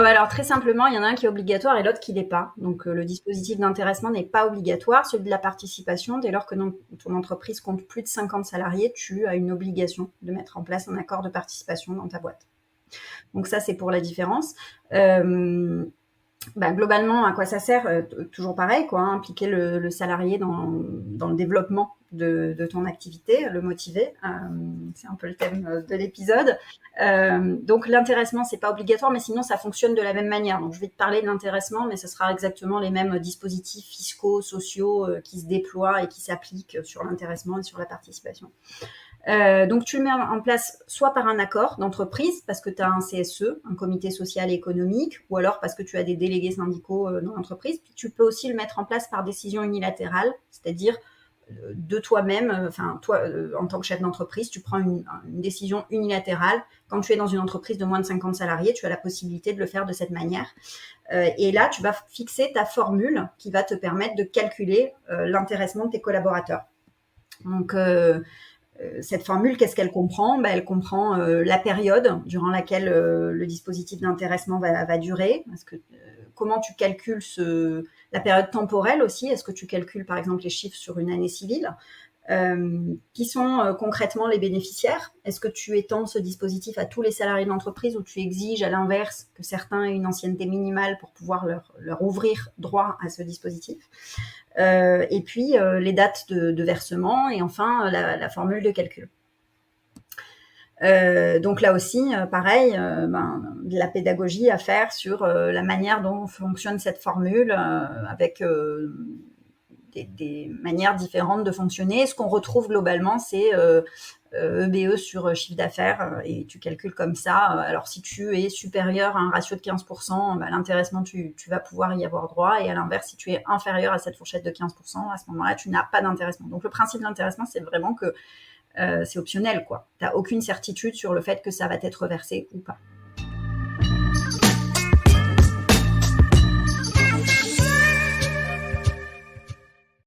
Alors très simplement, il y en a un qui est obligatoire et l'autre qui l'est pas. Donc le dispositif d'intéressement n'est pas obligatoire. Celui de la participation, dès lors que ton entreprise compte plus de 50 salariés, tu as une obligation de mettre en place un accord de participation dans ta boîte. Donc ça, c'est pour la différence. Globalement, à quoi ça sert? Toujours pareil, quoi, hein, impliquer le salarié dans le développement de ton activité, le motiver. C'est un peu le thème de l'épisode. Donc l'intéressement, c'est pas obligatoire, mais sinon ça fonctionne de la même manière. Donc je vais te parler de l'intéressement, mais ce sera exactement les mêmes dispositifs fiscaux, sociaux qui se déploient et qui s'appliquent sur l'intéressement et sur la participation. Donc tu le mets en place soit par un accord d'entreprise parce que tu as un CSE, un comité social et économique, ou alors parce que tu as des délégués syndicaux dans l'entreprise. Puis tu peux aussi le mettre en place par décision unilatérale, c'est-à-dire de toi-même, toi en tant que chef d'entreprise, tu prends une décision unilatérale. Quand tu es dans une entreprise de moins de 50 salariés, tu as la possibilité de le faire de cette manière. Et là, tu vas fixer ta formule qui va te permettre de calculer l'intéressement de tes collaborateurs. Donc cette formule, qu'est-ce qu'elle comprend? Elle comprend la période durant laquelle le dispositif d'intéressement va durer. Parce que, comment tu calcules la période temporelle aussi? Est-ce que tu calcules par exemple les chiffres sur une année civile? Qui sont concrètement les bénéficiaires? Est-ce que tu étends ce dispositif à tous les salariés de l'entreprise ou tu exiges à l'inverse que certains aient une ancienneté minimale pour pouvoir leur ouvrir droit à ce dispositif? Et puis les dates de versement et enfin la formule de calcul. Donc là aussi, pareil, de la pédagogie à faire sur la manière dont fonctionne cette formule avec des manières différentes de fonctionner. Ce qu'on retrouve globalement, c'est EBE sur chiffre d'affaires et tu calcules comme ça. Alors si tu es supérieur à un ratio de 15%, l'intéressement, tu vas pouvoir y avoir droit. Et à l'inverse, si tu es inférieur à cette fourchette de 15%, à ce moment-là, tu n'as pas d'intéressement. Donc le principe de l'intéressement, c'est vraiment que c'est optionnel, quoi. Tu n'as aucune certitude sur le fait que ça va t'être versé ou pas.